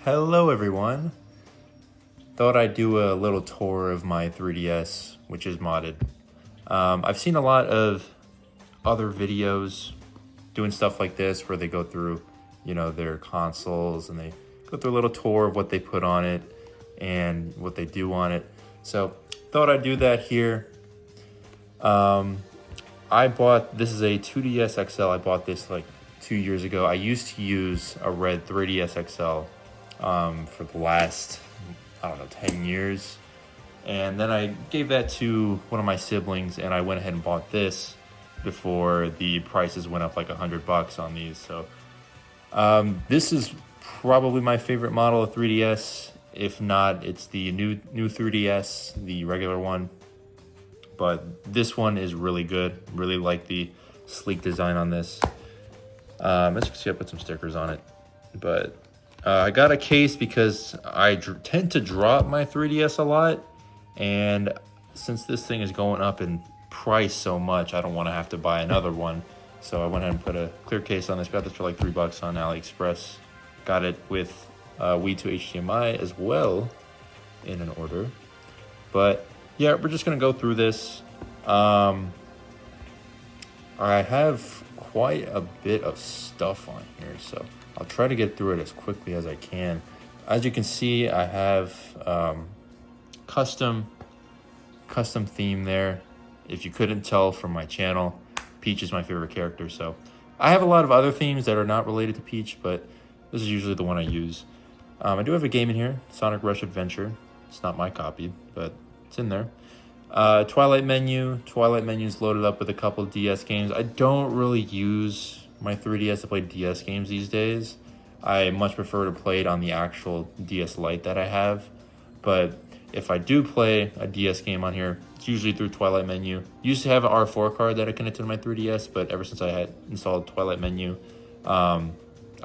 Hello everyone. Thought I'd do a little tour of my 3DS, which is modded. I've seen a lot of other videos doing stuff like this where they go through, their consoles and they go through a little tour of what they put on it and what they do on it. So thought I'd do that here. This is a 2DS XL. I bought this like 2 years ago. I used to use a red 3DS XL for the last, 10 years. And then I gave that to one of my siblings and I went ahead and bought this before the prices went up like $100 on these. So this is probably my favorite model of 3DS. If not, it's the new 3DS, the regular one. But this one is really good. Really like the sleek design on this. As you can see, I put some stickers on it. But I got a case because I tend to drop my 3DS a lot. And since this thing is going up in price so much, I don't want to have to buy another one. So I went ahead and put a clear case on this. Got this for like $3 on AliExpress. Got it with Wii to HDMI as well in an order. But yeah, we're just going to go through this. I have quite a bit of stuff on here, so I'll try to get through it as quickly as I can. As you can see, I have custom theme there. If you couldn't tell from my channel, Peach is my favorite character, so I have a lot of other themes that are not related to Peach, but this is usually the one I use. I do have a game in here, Sonic Rush Adventure. It's not my copy, but it's in there. Twilight Menu. Twilight Menu is loaded up with a couple DS games. I don't really use my 3DS to play DS games these days. I much prefer to play it on the actual DS Lite that I have. But if I do play a DS game on here, it's usually through Twilight Menu. Used to have an R4 card that I connected to my 3DS, but ever since I had installed Twilight Menu, I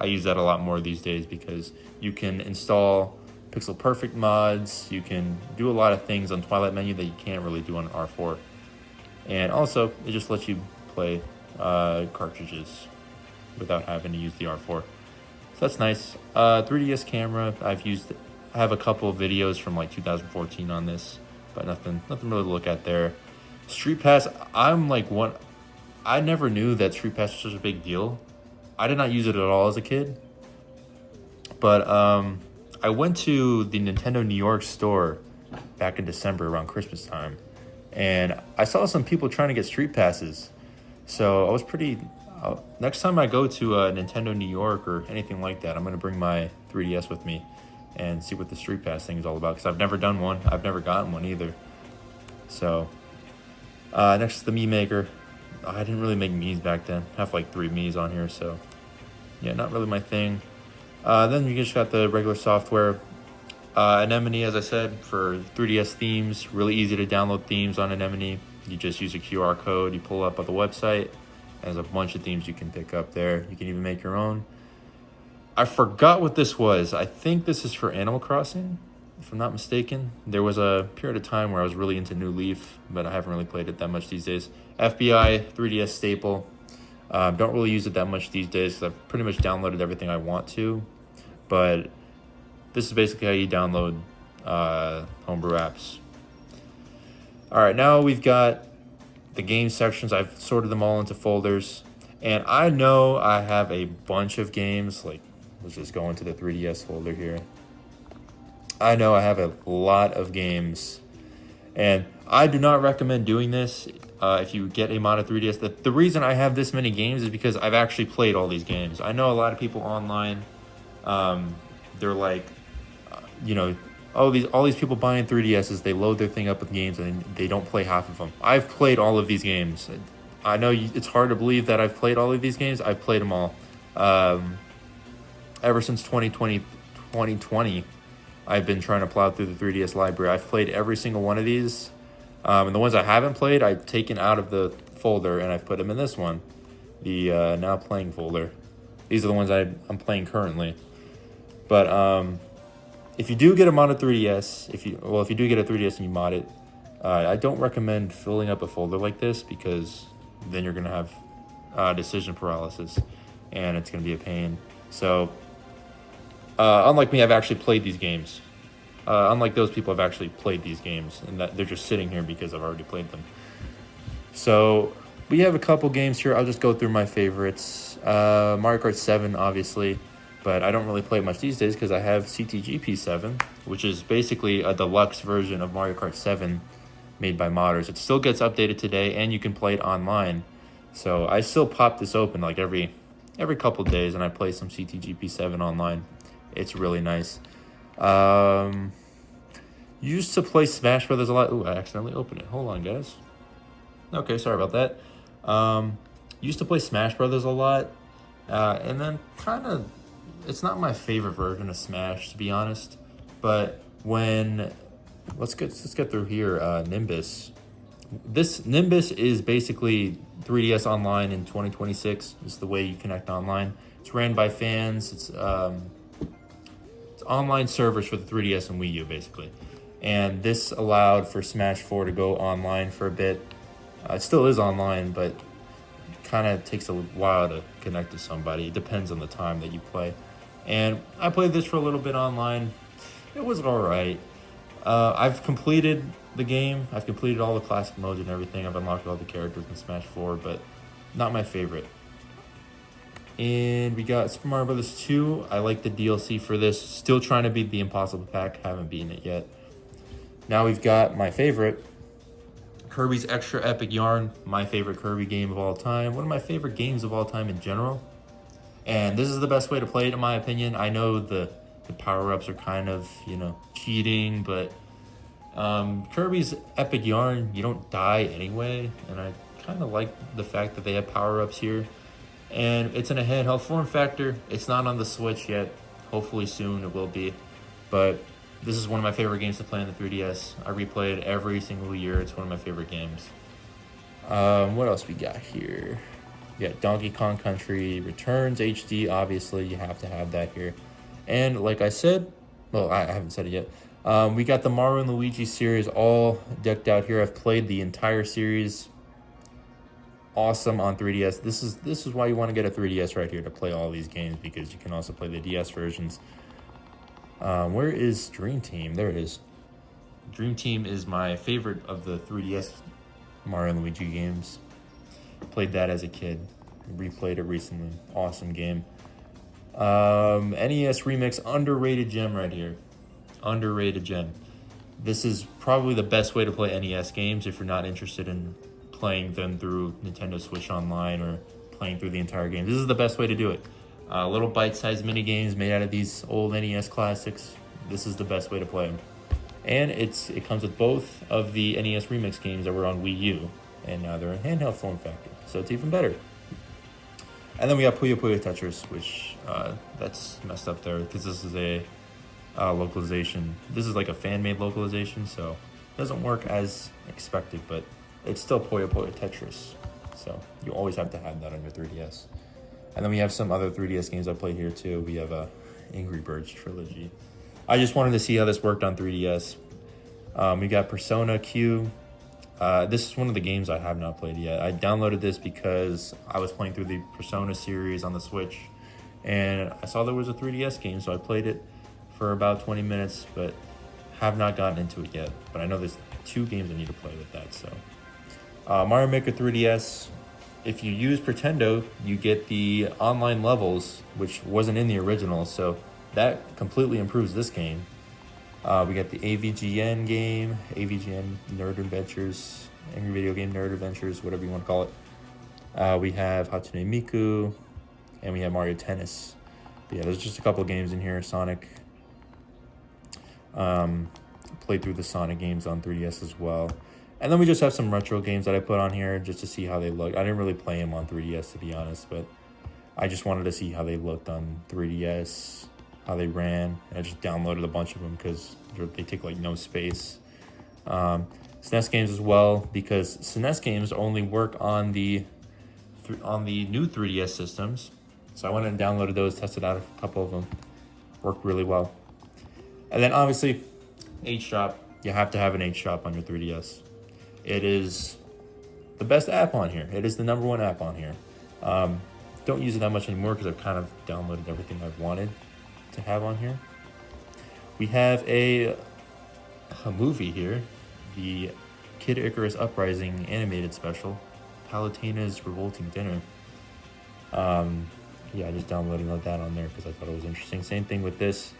use that a lot more these days because you can install Pixel Perfect mods. You can do a lot of things on Twilight Menu that you can't really do on R4. And also, it just lets you play cartridges without having to use the R4. So that's nice. 3DS camera, I have a couple of videos from like 2014 on this, but nothing really to look at there. Street Pass, I never knew that Street Pass was such a big deal. I did not use it at all as a kid. But I went to the Nintendo New York store back in December around Christmas time, and I saw some people trying to get Street Passes. So I was next time I go to Nintendo New York or anything like that, I'm going to bring my 3DS with me and see what the Street Pass thing is all about, because I've never done one. I've never gotten one either. So next is the Mii Maker. I didn't really make Mii's back then. I have like 3 Mii's on here, so yeah, not really my thing. Then you just got the regular software. Anemone, as I said, for 3DS themes. Really easy to download themes on Anemone. You just use a QR code. You pull up on the website. There's a bunch of themes you can pick up there. You can even make your own. I forgot what this was. I think this is for Animal Crossing, if I'm not mistaken. There was a period of time where I was really into New Leaf, but I haven't really played it that much these days. FBI, 3DS staple. Don't really use it that much these days because I've pretty much downloaded everything I want to. But this is basically how you download homebrew apps. All right, now we've got the game sections. I've sorted them all into folders. And I know I have a bunch of games. Like, let's just go into the 3DS folder here. I know I have a lot of games. And I do not recommend doing this if you get a modded 3DS. The reason I have this many games is because I've actually played all these games. I know a lot of people online, they're like, all these people buying 3DSs, they load their thing up with games and they don't play half of them. I've played all of these games. I know it's hard to believe that I've played all of these games. I've played them all. Ever since 2020, I've been trying to plow through the 3DS library. I've played every single one of these. And the ones I haven't played, I've taken out of the folder and I've put them in this one, the now playing folder. These are the ones I'm playing currently. But if you do get a modded 3DS, if you do get a 3DS and you mod it, I don't recommend filling up a folder like this because then you're going to have decision paralysis and it's going to be a pain. So Unlike me, I've actually played these games. Unlike those people, I've actually played these games, and that they're just sitting here because I've already played them. So we have a couple games here. I'll just go through my favorites. Mario Kart 7, obviously, but I don't really play it much these days because I have CTGP 7, which is basically a deluxe version of Mario Kart 7 made by modders. It still gets updated today, and you can play it online. So I still pop this open like every couple days, and I play some CTGP 7 online. It's really nice. Used to play Smash Brothers a lot. Ooh, I accidentally opened it. Hold on, guys. Okay, sorry about that. Used to play Smash Brothers a lot, and then kind of, it's not my favorite version of Smash, to be honest. But when let's get through here. Nimbus. This Nimbus is basically 3DS Online in 2026. It's the way you connect online. It's ran by fans. It's online servers for the 3DS and Wii U, basically. And this allowed for Smash 4 to go online for a bit. It still is online, but kind of takes a while to connect to somebody. It depends on the time that you play. And I played this for a little bit online. It was all right. I've completed the game. I've completed all the classic modes and everything. I've unlocked all the characters in Smash 4, but not my favorite. And we got Super Mario Bros. 2. I like the DLC for this. Still trying to beat the Impossible Pack. Haven't beaten it yet. Now we've got my favorite, Kirby's Extra Epic Yarn. My favorite Kirby game of all time. One of my favorite games of all time in general. And this is the best way to play it, in my opinion. I know the power-ups are kind of, cheating, but Kirby's Epic Yarn, you don't die anyway. And I kind of like the fact that they have power-ups here. And it's in a handheld form factor. It's not on the Switch yet. Hopefully soon it will be. But this is one of my favorite games to play on the 3DS. I replay it every single year. It's one of my favorite games. What else we got here? Yeah, Donkey Kong Country Returns HD. Obviously, you have to have that here. And like I said, well, I haven't said it yet. We got the Mario and Luigi series all decked out here. I've played the entire series. Awesome on 3DS. This is why you want to get a 3DS right here, to play all these games, because you can also play the DS versions. Where is Dream Team? There it is. Dream Team is my favorite of the 3DS Mario and Luigi games. Played that as a kid. Replayed it recently. Awesome game. NES Remix, underrated gem right here. Underrated gem. This is probably the best way to play NES games if you're not interested in playing them through Nintendo Switch Online or playing through the entire game. This is the best way to do it. Little bite-sized mini games made out of these old NES classics. This is the best way to play them. And it comes with both of the NES Remix games that were on Wii U, and now they're in handheld form factor, so it's even better. And then we got Puyo Puyo Tetris, which that's messed up there because this is a localization. This is like a fan-made localization, so it doesn't work as expected, but it's still Puyo Puyo Tetris, so you always have to have that on your 3DS. And then we have some other 3DS games I played here too. We have Angry Birds Trilogy. I just wanted to see how this worked on 3DS. We got Persona Q. This is one of the games I have not played yet. I downloaded this because I was playing through the Persona series on the Switch, and I saw there was a 3DS game, so I played it for about 20 minutes, but have not gotten into it yet. But I know there's 2 games I need to play with that. So Mario Maker 3DS. If you use Pretendo, you get the online levels, which wasn't in the original, so that completely improves this game. We got the AVGN game, AVGN Nerd Adventures, Angry Video Game Nerd Adventures, whatever you want to call it. We have Hatsune Miku, and we have Mario Tennis. But yeah, there's just a couple of games in here. Sonic. Played through the Sonic games on 3DS as well. And then we just have some retro games that I put on here just to see how they look. I didn't really play them on 3DS, to be honest, but I just wanted to see how they looked on 3DS, how they ran. I just downloaded a bunch of them because they take like no space. SNES games as well, because SNES games only work on the new 3DS systems. So I went and downloaded those, tested out a couple of them. Worked really well. And then obviously, HShop. You have to have an HShop on your 3DS. It is the best app on here. It is the #1 app on here. Don't use it that much anymore because I've kind of downloaded everything I've wanted to have on here. We have a movie here, the Kid Icarus Uprising animated special, Palutena's Revolting Dinner. Yeah, I just downloaded that on there because I thought it was interesting. Same thing with this,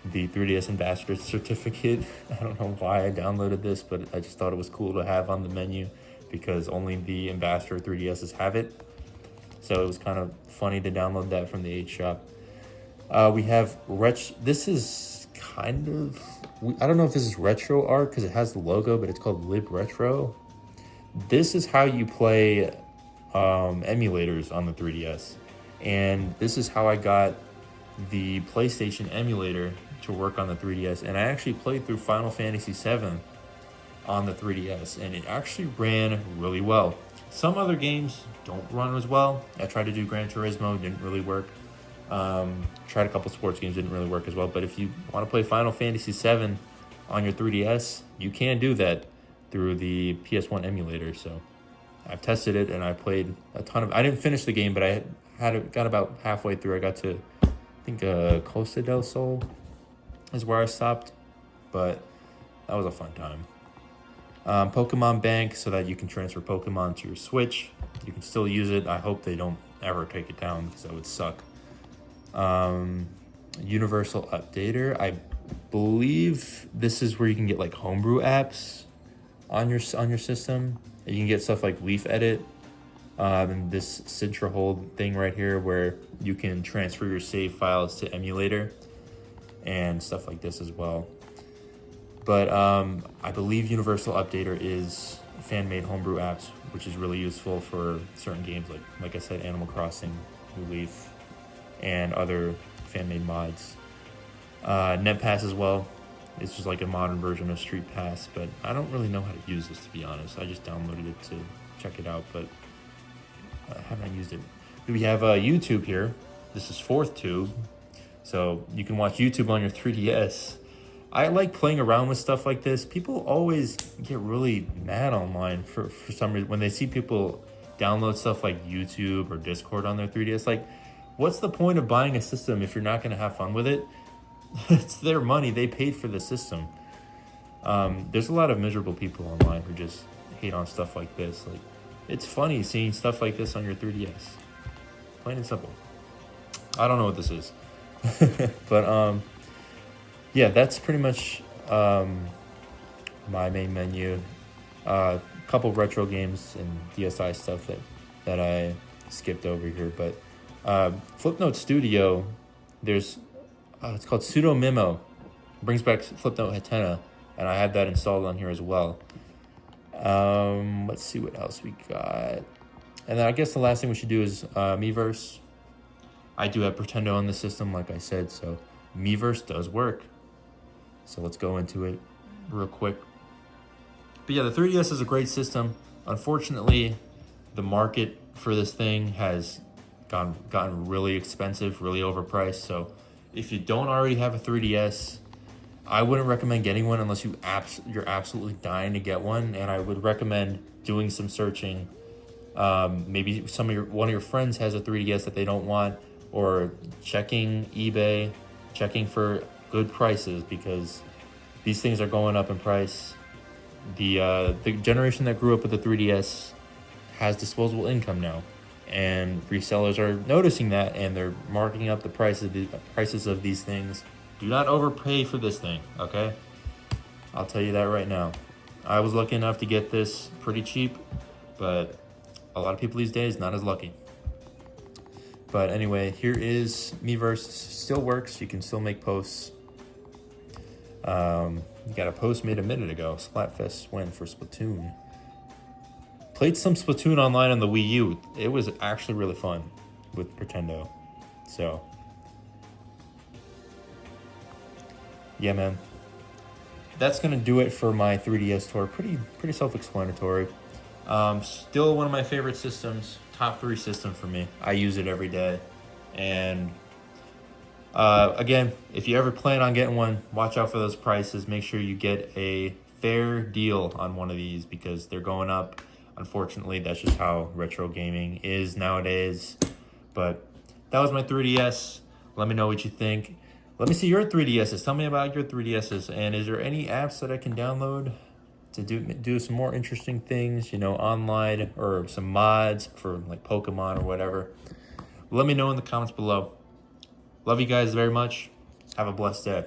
the 3DS Ambassador Certificate. I don't know why I downloaded this, but I just thought it was cool to have on the menu because only the Ambassador 3DSs have it. So it was kind of funny to download that from the 8 shop. We have this is kind of, I don't know if this is retro art because it has the logo, but it's called Lib Retro. This is how you play emulators on the 3DS. And this is how I got the PlayStation emulator to work on the 3DS. And I actually played through Final Fantasy VII on the 3DS, and it actually ran really well. Some other games don't run as well. I tried to do Gran Turismo, didn't really work. Tried a couple sports games, didn't really work as well. But if you want to play Final Fantasy VII on your 3DS, you can do that through the PS1 emulator. So I've tested it, and I played a ton of. I didn't finish the game, but I got about halfway through. I got to, I think, Costa del Sol is where I stopped, but that was a fun time. Pokemon Bank, so that you can transfer Pokemon to your Switch. You can still use it. I hope they don't ever take it down because that would suck. Universal Updater. I believe this is where you can get like homebrew apps on your system. You can get stuff like Leaf Edit, and this Sintra Hold thing right here where you can transfer your save files to emulator and stuff like this as well. But I believe Universal Updater is fan-made homebrew apps, which is really useful for certain games like I said, Animal Crossing, New Leaf, and other fan-made mods. NetPass as well. It's just like a modern version of Street Pass, but I don't really know how to use this, to be honest. I just downloaded it to check it out, but I haven't used it. We have YouTube here. This is FourthTube, so you can watch YouTube on your 3DS. I like playing around with stuff like this. People always get really mad online for some reason when they see people download stuff like YouTube or Discord on their 3DS. Like, what's the point of buying a system if you're not going to have fun with it? It's their money. They paid for the system. There's a lot of miserable people online who just hate on stuff like this. Like, it's funny seeing stuff like this on your 3DS. Plain and simple. I don't know what this is. But, yeah, that's pretty much my main menu. A couple retro games and DSi stuff that I skipped over here. But Flipnote Studio, there's it's called Sudo Memo. Brings back Flipnote Hatena, and I have that installed on here as well. Let's see what else we got. And then I guess the last thing we should do is Miiverse. I do have Pretendo on the system, like I said, so Miiverse does work. So let's go into it real quick. But yeah, the 3DS is a great system. Unfortunately, the market for this thing has gotten really expensive, really overpriced. So if you don't already have a 3DS, I wouldn't recommend getting one unless you're absolutely dying to get one. And I would recommend doing some searching. Maybe one of your friends has a 3DS that they don't want, or checking eBay, checking for good prices, because these things are going up in price. The generation that grew up with the 3DS has disposable income now, and resellers are noticing that, and they're marking up the prices of these things. Do not overpay for this thing, okay? I'll tell you that right now. I was lucky enough to get this pretty cheap, but a lot of people these days not as lucky. But anyway, here is Miiverse. Still works. You can still make posts. You got a post made a minute ago. Splatfest win for Splatoon. Played some Splatoon online on the Wii U. It was actually really fun with Pretendo. So, yeah, man. That's gonna do it for my 3DS tour. Pretty self-explanatory. Still one of my favorite systems. Top 3 system for me. I use it every day. And again, if you ever plan on getting one, watch out for those prices. Make sure you get a fair deal on one of these because they're going up. Unfortunately, that's just how retro gaming is nowadays. But that was my 3DS. Let me know what you think. Let me see your 3DSs. Tell me about your 3DSs. And is there any apps that I can download to do some more interesting things, you know, online, or some mods for like Pokemon or whatever? Let me know in the comments below. Love you guys very much. Have a blessed day.